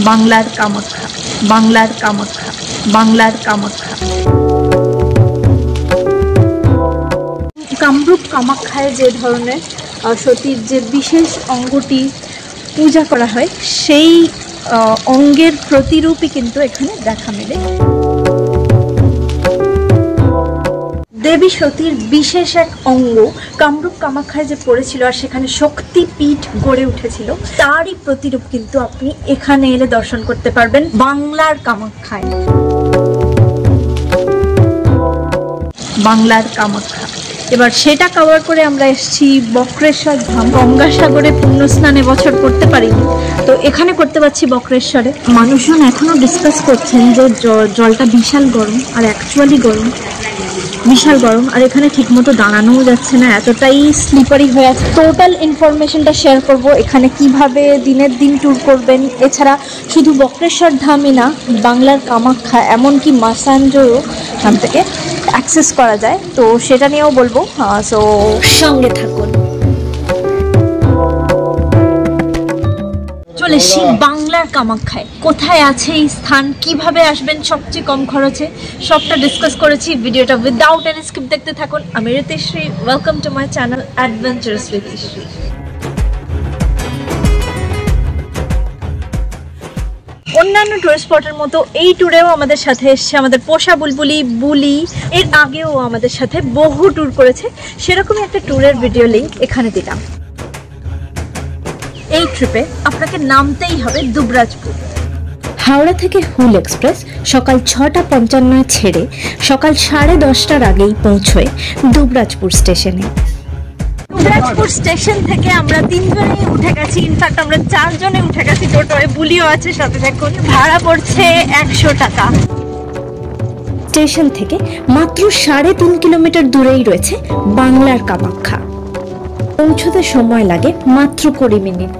বাংলার কামাখ্যা, বাংলার কামাখ্যা, বাংলার কামাখ্যা। কামরূপ কামাখ্যায় যে ধরনের সতীর যে বিশেষ অঙ্গটি পূজা করা হয়, সেই অঙ্গের প্রতিরূপই কিন্তু এখানে দেখা মেলে। দেবী সতীর বিশেষ এক অঙ্গ কামরূপ কামাখ্যায় যে পড়েছিল আর সেখানে শক্তিপীঠ গড়ে উঠেছিল, তারই প্রতিরূপ কিন্তু আপনি এখানে এলে দর্শন করতে পারবেন বাংলার কামাখ্যায়। বাংলার কামাখ্যা। এবার সেটা কভার করে আমরা এসেছি বক্রেশ্বর ধাম। গঙ্গাসাগরে পুণ্য স্নান এবছর করতে পারিনি, তো এখানে করতে পারছি বক্রেশ্বরে। মানুষজন এখনো ডিসকাস করছেন যে জলটা বিশাল গরম, আর অ্যাকচুয়ালি গরম, বিশাল গরম। আর এখানে ঠিকমতো দাঁড়ানোও যাচ্ছে না, এতটাই স্লিপারি হয়ে আছে। টোটাল ইনফরমেশনটা শেয়ার করব, এখানে কিভাবে দিনের দিন ট্যুর করবেন। এছাড়া শুধু বক্রেশ্বর ধামই না, বাংলার কামাখ্যা এমনকি মাসাঞ্জও এখান থেকে অ্যাক্সেস করা যায়, তো সেটা নিয়েও বলবো। সো সঙ্গে থাকুন। চলে এসেছি বাংলার কামাখ্যায়। কোথায় আছে এই স্থান, কিভাবে আসবেন সবচেয়ে কম খরচে, সবটা ডিসকাস করেছি। ভিডিওটা উইদাউট এনি স্কিপ দেখতে থাকুন। আমি Ritishree, welcome to my channel adventurous Ritishree. অন্যান্য টুরিস্ট স্পটের মতো এই ট্যুরেও আমাদের সাথে এসছে আমাদের পোষা বুলবুলি বুলি। এর আগেও আমাদের সাথে বহু ট্যুর করেছে, সেরকমই একটা ট্যুরের ভিডিও লিঙ্ক এখানে দিলাম। এই ট্রিপে আপনাকে নামতেই হবে দুবরাজপুর। হাওড়া থেকে হুল এক্সপ্রেস সকাল 6:55 ছেড়ে সকাল 10:30টার আগেই পৌঁছয় দুবরাজপুর স্টেশনে। দুবরাজপুর স্টেশন থেকে আমরা 3 জনেই উঠে গেছি, ইনফ্যাক্ট আমরা 4 জনে উঠে গেছি টোটোয়, বুলিও আছে সাথে। দেখুন ভাড়া পড়ছে 100 টাকা। স্টেশন থেকে মাত্র 3.5 কিলোমিটার দূরেই রয়েছে বাংলার কামাখ্যা। পৌঁছতে সময় লাগে মাত্র 20 মিনিট।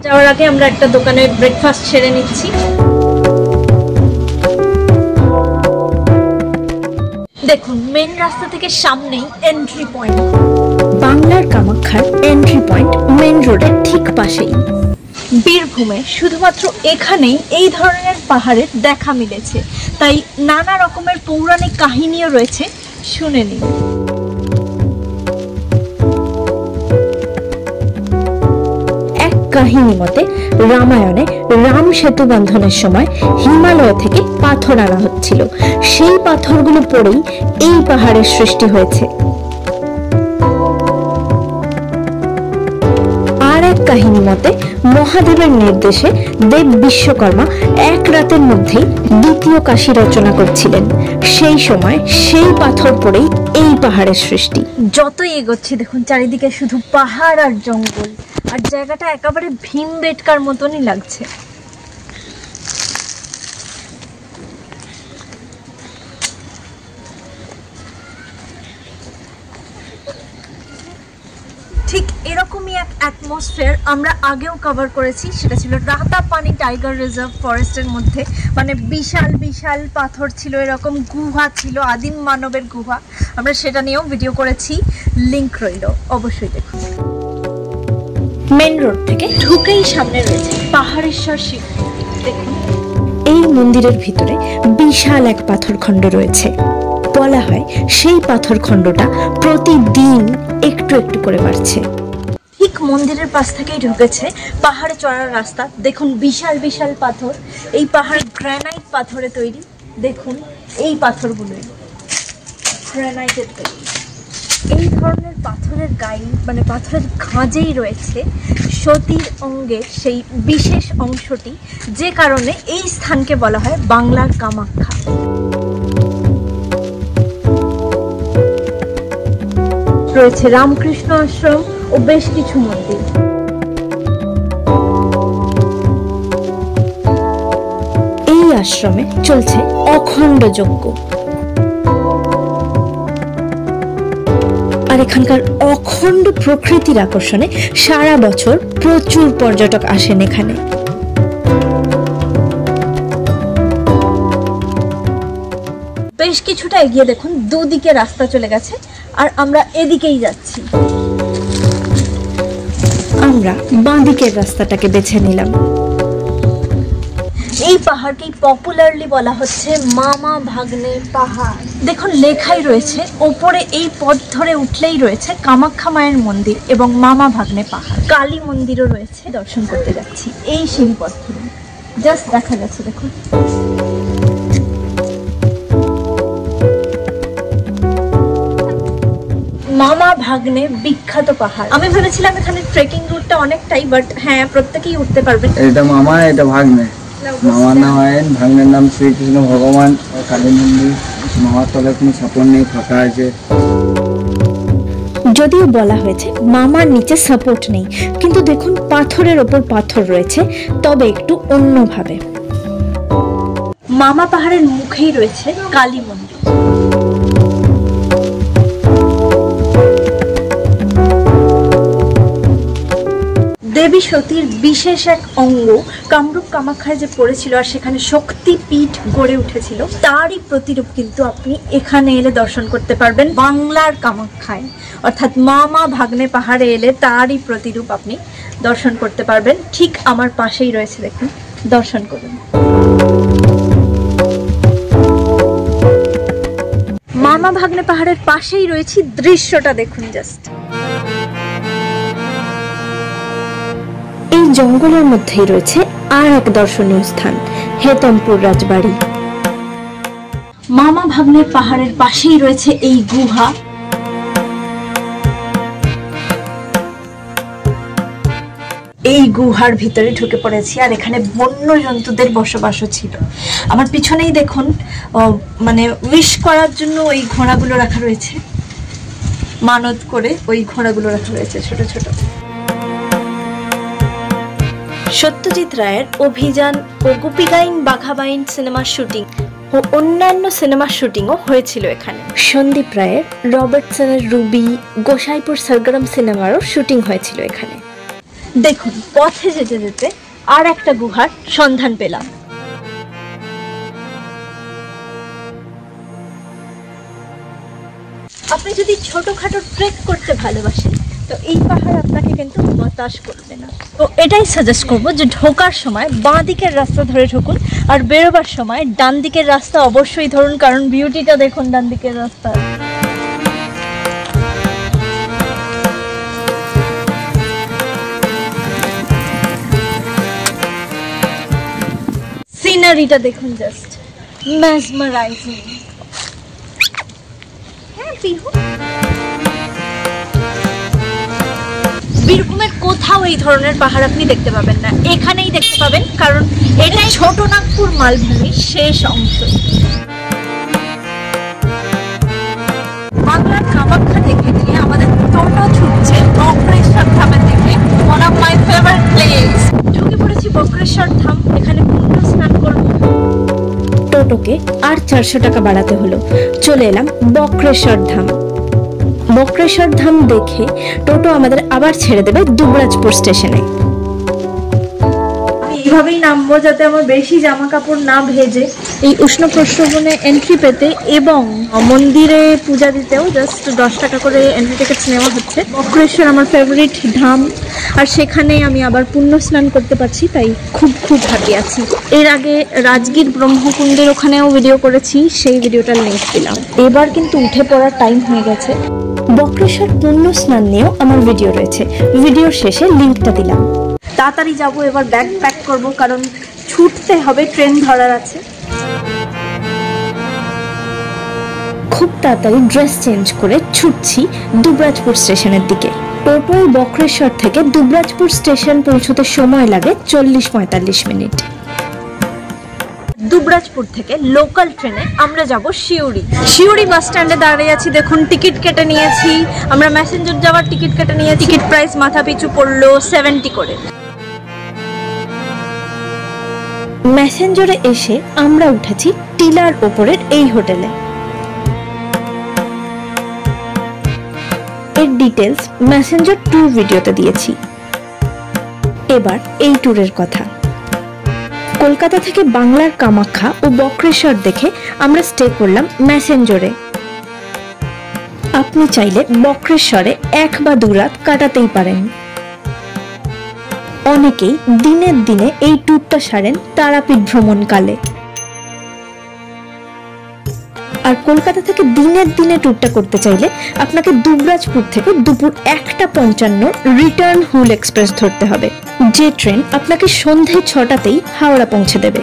যাওয়ার আগে আমরা একটা দোকানে ব্রেকফাস্ট সেরে নিচ্ছি। দেখুন মেন রাস্তা থেকে সামনেই এন্ট্রি পয়েন্ট। বাংলার কামাখ্যার এন্ট্রি পয়েন্ট মেন রোডের ঠিক পাশেই। বীরভূমে শুধুমাত্র এখানেই এই ধরনের পাহাড়ের দেখা মিলেছে, তাই নানা রকমের পৌরাণিক কাহিনীও রয়েছে, শুনে নিন। কাহিনী মতে রামায়ণে রাম সেতু বন্ধনের সময় হিমালয় থেকে পাথর আনা হচ্ছিল, সেই পাথরগুলো পড়েই এই পাহাড়ের সৃষ্টি হয়েছে। আর এক কাহিনী মতে মহাদেবের নির্দেশে দেব বিশ্বকর্মা এক রাতের মধ্যেই দ্বিতীয় কাশী রচনা করছিলেন, সেই সময় সেই পাথর পড়েই এই পাহাড়ের সৃষ্টি। যতই এগোচ্ছি দেখুন চারিদিকে শুধু পাহাড় আর জঙ্গল, আর জায়গাটা একেবারে ভীমবেটকার মতনই লাগছে। ঠিক এরকমই এক অ্যাটমসফিয়ার আমরা আগেও কভার করেছি, সেটা ছিল রাতাপানি টাইগার রিজার্ভ ফরেস্টের মধ্যে। মানে বিশাল বিশাল পাথর ছিল, এরকম গুহা ছিল, আদিম মানবের গুহা। আমরা সেটা নিয়েও ভিডিও করেছি, লিংক রইল, অবশ্যই দেখুন। মেন রোড থেকে ঢুকেই সামনে রয়েছে পাহাড়েশ্বর শিব। দেখুন এই মন্দিরের ভিতরে বিশাল এক পাথরখণ্ড রয়েছে। বলা হয় সেই পাথরখণ্ডটা প্রতিদিন একটু একটু করে বাড়ছে। ঠিক মন্দিরের পাশ থেকেই ঢুকেছে পাহাড়ে চড়ার রাস্তা। দেখুন বিশাল বিশাল পাথর, এই পাহাড় গ্রানাইট পাথরে তৈরি। দেখুন এই পাথরগুলোই গ্রানাইটের তৈরি। এই ধরনের পাথরের গায়ে মানে পাথরের খাঁজেই রয়েছে সতীর অঙ্গের সেই বিশেষ অংশটি, যে কারণে এই স্থানকে বলা হয় বাংলার কামাখ্যা। রয়েছে রামকৃষ্ণ আশ্রম ও বেশ কিছু মন্দির। এই আশ্রমে চলছে অখণ্ড যজ্ঞ, আর এখানকার অখণ্ড প্রকৃতির আকর্ষণে সারা বছর প্রচুর পর্যটক আসেন এখানে। বেশ কিছুটা এগিয়ে দেখুন দুদিকে রাস্তা চলে গেছে, আর আমরা এদিকেই যাচ্ছি। আমরা বাঁ দিকের রাস্তাটাকে বেছে নিলাম। এই পাহাড়কেই পপুলারলি বলা হচ্ছে মামা ভাগ্নে পাহাড়। দেখুন লেখাই রয়েছে, ওপরে এই পথ ধরে উঠলেই রয়েছে কামাখ্যা মায়ের মন্দির এবং মামা ভাগ্নে পাহাড়। কালী মন্দিরও রয়েছে, দর্শন করতে যাচ্ছি এই সিঁড়ি পথ ধরে। জাস্ট দেখা যাচ্ছে দেখুন। মামা ভাগ্নে বিখ্যাত পাহাড়। আমি ভেবেছিলাম এখানে ট্রেকিং রুটটা অনেকটাই, বাট হ্যাঁ প্রত্যেকেই উঠতে পারবে। এটা মামা, এটা ভাগ্নে। মামার নাম আইন, ভাগ্নের নাম শ্রীকৃষ্ণ ভগবান। কালী মন্দির, মামার তলায় কোনো সাপোর্ট নেই, ফাঁকা আছে। যদিও বলা হয়েছে মামার নিচে সাপোর্ট নেই, কিন্তু দেখুন পাথরের ওপর পাথর রয়েছে, তবে একটু অন্যভাবে। মামা পাহাড়ের মুখেই রয়েছে কালী মন্দির। দেবী সতীর বিশেষ এক অঙ্গ কামরূপ কামাখ্যায় যে পড়েছিল আর সেখানে শক্তিপীঠ গড়ে উঠেছিল, তারই প্রতিরূপ কিন্তু আপনি এখানে এলে দর্শন করতে পারবেন। বাংলার কামাখ্যায় অর্থাৎ মামা ভাগ্নে পাহাড়ে এলে তারই প্রতিরূপ আপনি দর্শন করতে পারবেন। ঠিক আমার পাশেই রয়েছে, দেখুন, দর্শন করুন। মামা ভাগ্নে পাহাড়ের পাশেই রয়েছে, দৃশ্যটা দেখুন জাস্ট। এই জঙ্গলের মধ্যেই রয়েছে আর এক দর্শনীয় স্থান, হেতমপুর রাজবাড়ি। মামা ভাগ্নের পাহাড়ের পাশেই রয়েছে এই গুহা। এই গুহার ভিতরে ঢুকে পড়েছি, আর এখানে বন্য জন্তুদের বসবাসও ছিল। আমার পিছনেই দেখুন মানে উইশ করার জন্য ওই ঘোড়াগুলো রাখা রয়েছে, মানত করে ওই ঘোড়াগুলো রাখা রয়েছে ছোট ছোট। সত্যজিৎ রায়ের অভিযান ও গোপীগাইন বাঘাবাইন সিনেমার শুটিং ও অন্যান্য সিনেমার শুটিংও হয়েছিল এখানে। সন্দীপ রায়ের রবার্টসনের রুবি, গোসাইপুর সরগরম সিনেমারও শুটিং হয়েছিল এখানে। দেখুন পথে যেতে যেতে আর একটা গুহার সন্ধান পেলাম। আপনি যদি ছোটখাটো ট্রেক করতে ভালোবাসেন তো এই পাহাড় আপনাকে কিন্তু হতাশ করবে না। তো এটাই সাজেস্ট করব যে ঢোকার সময় বাঁ দিকের রাস্তা ধরে ঢুকুন, আর বেরোবার সময় ডান দিকের রাস্তা অবশ্যই ধরুন, কারণ বিউটিটা দেখুন ডান দিকের রাস্তা। সিনারিটা দেখুন জাস্ট মেসমারাইজিং। হ্যাঁ বীরভূমের কোথাও এই ধরনের পাহাড় আপনি দেখতে পাবেন না, এখানেই দেখতে পাবেন, কারণ এটাই ছোটনাগপুর মালভূমির শেষ অংশ। বাংলার কামাখ্যা দেখে নিয়ে আমাদের টোটো ছুটছে বক্রেশ্বর ধামের দিকে, one of my favourite place. ঢুকে পড়েছি বক্রেশ্বর ধাম, এখানে পুণ্য স্নান করব। টোটোকে আর 400 টাকা বাড়াতে হলো, চলে এলাম বক্রেশ্বর ধাম। বক্রেশ্বর ধাম দেখে টোটো আমাদের আবার ছেড়ে দেবে দুবরাজপুর স্টেশনে। এইভাবেই নামবো যাতে আমার বেশি জামা কাপড় না ভেজে। এই উষ্ণ প্রস্রবণে এন্ট্রি পেতে এবং মন্দিরে পূজা দিতেও জাস্ট 10 টাকা করে এন্ট্রি টিকিট নেওয়া হচ্ছে। বক্রেশ্বর আমার ফেভারিট ধাম, আর সেখানে আমি আবার পুণ্য স্নান করতে পারছি, তাই খুব খুব হ্যাপি আছি। এর আগে রাজগীর ব্রহ্মকুণ্ডের ওখানেও ভিডিও করেছি, সেই ভিডিওটার লিংক দিলাম। এবার কিন্তু উঠে পড়ার টাইম হয়ে গেছে। বক্রেশ্বর পুণ্য স্নান নিয়েও আমার ভিডিও রয়েছে, ভিডিওর শেষে লিংকটা দিলাম। তাড়াতাড়ি যাবো, এবার ব্যাগ প্যাক করবো, কারণ ছুটতে হবে, ট্রেন ধরার আছে। খুব তাড়াতাড়ি ড্রেস চেঞ্জ করে ছুটছি দুবরাজপুর স্টেশনের দিকে। টোটোয় বক্রেশ্বর থেকে দুবরাজপুর স্টেশন পৌঁছতে সময় লাগে 40-45 মিনিট। দুবরাজপুর থেকে লোকাল ট্রেনে আমরা যাব শিউরি। শিউরি বাস স্ট্যান্ডে দাঁড়িয়ে আছি, দেখুন টিকিট কেটে নিয়েছি। আমরা ম্যাসেঞ্জার যাওয়ার টিকিট কেটে নিয়েছি, টিকিট প্রাইস মাথা পিছু পড়লো 70 করে। ম্যাসেঞ্জারে এসে আমরা উঠেছি টিলার ওপরের এই হোটেলে। এর ডিটেলস ম্যাসেঞ্জার ট্যুর ভিডিওতে দিয়েছি। এবার এই ট্যুরের কথা। কলকাতা থেকে বাংলার কামাখ্যা ও বক্রেশ্বর দেখে আমরা স্টে করলাম ম্যাসেঞ্জারে। আপনি চাইলে বক্রেশ্বরে 1 বা 2 রাত কাটাতেই পারেন। অনেকেই দিনের দিনে এই ট্যুরটা সারেন তারাপীঠ ভ্রমণকালে। আর কলকাতা থেকে দিনের দিনে ট্যুরটা করতে চাইলে আপনাকে দুবরাজপুর থেকে দুপুর 1:55 রিটার্ন হুল এক্সপ্রেস ধরতে হবে, যে ট্রেন আপনাকে সন্ধে 6টাতেই হাওড়া পৌঁছে দেবে।